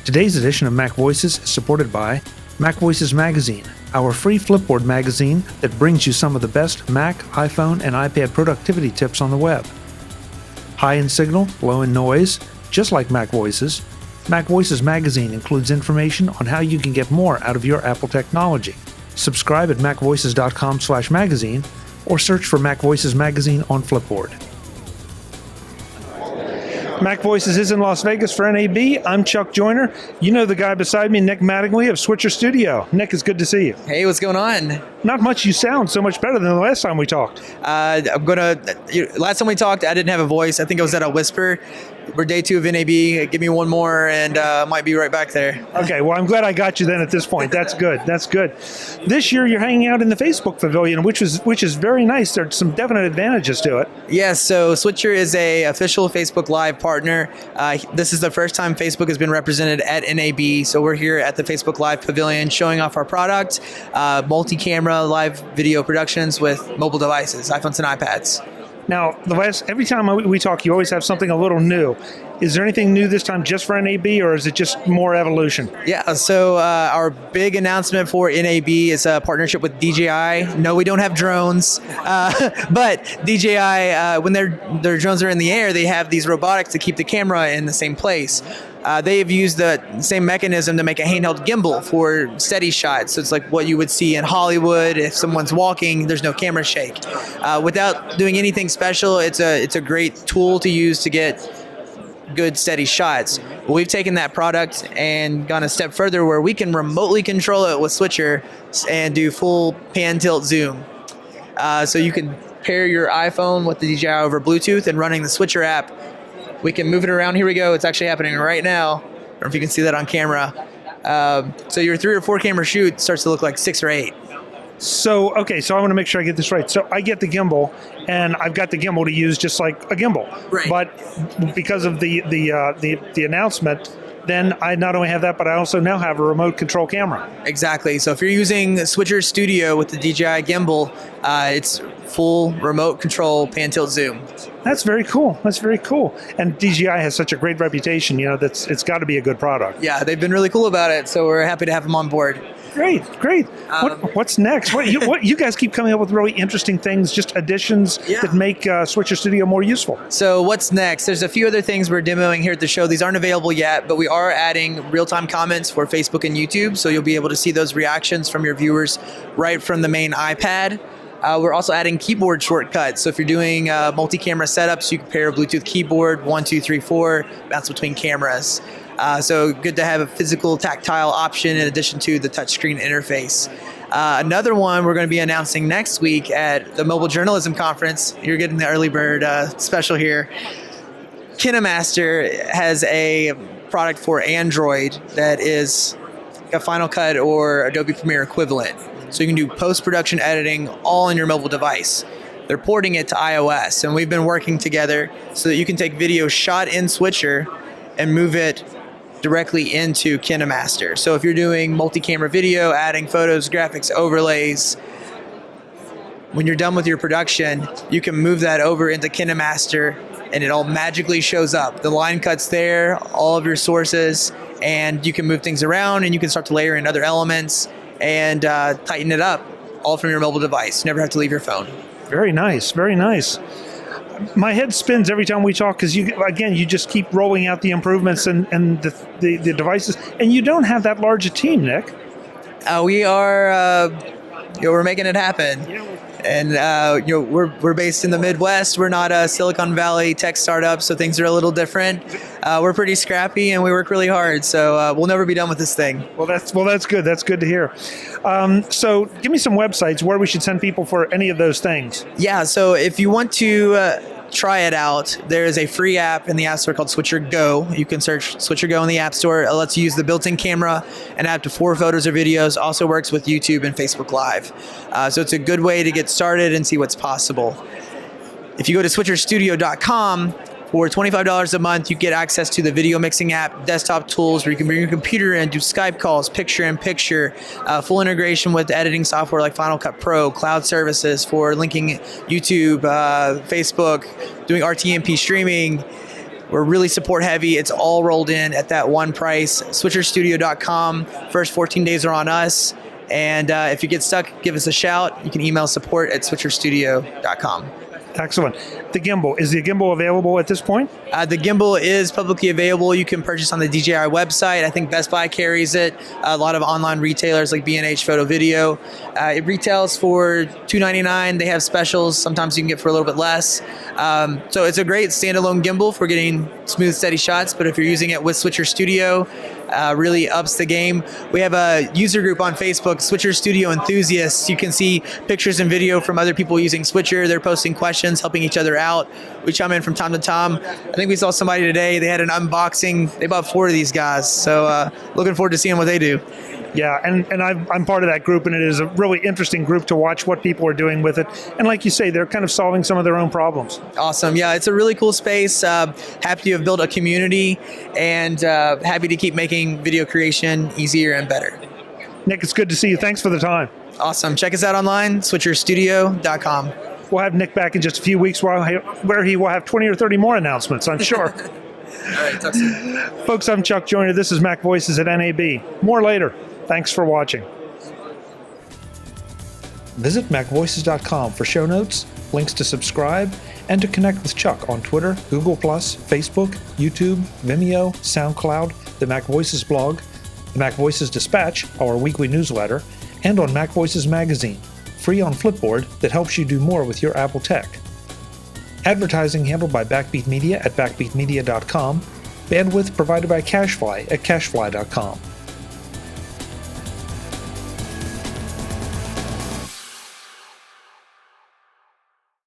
Today's edition of Mac Voices is supported by MacVoices Magazine, our free Flipboard magazine that brings you some of the best Mac, iPhone, and iPad productivity tips on the web. High in signal, low in noise, just like Mac Voices, MacVoices Magazine includes information on how you can get more out of your Apple technology. Subscribe at macvoices.com/magazine or search for Mac Voices Magazine on Flipboard. Mac Voices is in Las Vegas for NAB. I'm Chuck Joyner. You know the guy beside me, Nick Mattingly of Switcher Studio. Nick, it's good to see you. Hey, what's going on? Not much. You sound so much better than the last time we talked. Last time we talked, I didn't have a voice. I think I was at a whisper. We're day 2 of NAB. Give me one more and might be right back there. Okay, well, I'm glad I got you then at this point. That's good. That's good. This year you're hanging out in the Facebook Pavilion, which is very nice. There's some definite advantages to it. Yes, so Switcher is a official Facebook Live partner. This is the first time Facebook has been represented at NAB, so we're here at the Facebook Live Pavilion showing off our product, multi-camera live video productions with mobile devices, iPhones and iPads. Now, every time we talk, you always have something a little new. Is there anything new this time just for NAB, or is it just more evolution? Yeah, so our big announcement for NAB is a partnership with DJI. No, we don't have drones, but DJI, when their drones are in the air, they have these robotics to keep the camera in the same place. They have used the same mechanism to make a handheld gimbal for steady shots. So it's like what you would see in Hollywood. If someone's walking, there's no camera shake. Without doing anything special, it's a great tool to use to get good steady shots. Well, we've taken that product and gone a step further where we can remotely control it with Switcher and do full pan tilt zoom. So you can pair your iPhone with the DJI over Bluetooth and running the Switcher app. We can move it around. Here we go. It's actually happening right now. I don't know if you can see that on camera. So your 3 or 4 camera shoot starts to look like 6 or 8. So I want to make sure I get this right. So I get the gimbal, and I've got the gimbal to use just like a gimbal. Right. But because of the announcement, then I not only have that, but I also now have a remote control camera. Exactly. So if you're using Switcher Studio with the DJI gimbal, it's full remote control pan tilt zoom. That's very cool. That's very cool. And DJI has such a great reputation. It's got to be a good product. Yeah, they've been really cool about it. So we're happy to have them on board. Great. What's next? You guys keep coming up with really interesting things, just additions that make Switcher Studio more useful. So what's next? There's a few other things we're demoing here at the show. These aren't available yet, but we are adding real-time comments for Facebook and YouTube. So you'll be able to see those reactions from your viewers right from the main iPad. We're also adding keyboard shortcuts. So if you're doing multi-camera setups, you can pair a Bluetooth keyboard, 1, 2, 3, 4, bounce between cameras. So good to have a physical tactile option in addition to the touchscreen interface. Another one we're going to be announcing next week at the Mobile Journalism Conference. You're getting the early bird special here. KineMaster has a product for Android that is a Final Cut or Adobe Premiere equivalent. So you can do post-production editing all on your mobile device. They're porting it to iOS, and we've been working together so that you can take video shot in Switcher and move it directly into KineMaster. So if you're doing multi-camera video, adding photos, graphics, overlays, when you're done with your production, you can move that over into KineMaster and it all magically shows up. The line cut's there, all of your sources, and you can move things around and you can start to layer in other elements and tighten it up all from your mobile device. You never have to leave your phone. Very nice, very nice. My head spins every time we talk because you just keep rolling out the improvements and the devices, and you don't have that large a team, Nick. We are, we're making it happen. And we're based in the Midwest. We're not a Silicon Valley tech startup, so things are a little different. We're pretty scrappy and we work really hard, so we'll never be done with this thing. Well, that's good. That's good to hear. So give me some websites where we should send people for any of those things. Yeah, so if you want to try it out, there is a free app in the App Store called Switcher Go. You can search Switcher Go in the App Store. It lets you use the built-in camera and add up to 4 photos or videos. Also works with YouTube and Facebook Live. So it's a good way to get started and see what's possible. If you go to switcherstudio.com, for $25 a month, you get access to the video mixing app, desktop tools where you can bring your computer in, do Skype calls, picture-in-picture, full integration with editing software like Final Cut Pro, cloud services for linking YouTube, Facebook, doing RTMP streaming, We're really support heavy. It's all rolled in at that one price. SwitcherStudio.com. First 14 days are on us. And if you get stuck, give us a shout. You can email support@SwitcherStudio.com. Excellent. The gimbal. Is the gimbal available at this point? The gimbal is publicly available. You can purchase on the DJI website. I think Best Buy carries it. A lot of online retailers like B&H Photo Video. It retails for $299. They have specials. Sometimes you can get for a little bit less. So it's a great standalone gimbal for getting smooth, steady shots. But if you're using it with Switcher Studio, really ups the game. We have a user group on Facebook, Switcher Studio Enthusiasts. You can see pictures and video from other people using Switcher. They're posting questions, helping each other out. We chime in from time to time. I think we saw somebody today. They had an unboxing. They bought 4 of these guys. So looking forward to seeing what they do. Yeah, and I'm part of that group, and it is a really interesting group to watch what people are doing with it. And like you say, they're kind of solving some of their own problems. Awesome. Yeah, it's a really cool space. Happy to have built a community, and happy to keep making video creation easier and better. Nick, it's good to see you. Thanks for the time. Awesome. Check us out online, SwitcherStudio.com. We'll have Nick back in just a few weeks where he will have 20 or 30 more announcements, I'm sure. All right, talk soon. Folks, I'm Chuck Joyner. This is Mac Voices at NAB. More later. Thanks for watching. Visit MacVoices.com for show notes, links to subscribe, and to connect with Chuck on Twitter, Google+, Facebook, YouTube, Vimeo, SoundCloud, the Mac Voices blog, the Mac Voices Dispatch, our weekly newsletter, and on MacVoices Magazine, free on Flipboard that helps you do more with your Apple tech. Advertising handled by Backbeat Media at backbeatmedia.com. Bandwidth provided by CacheFly at cachefly.com.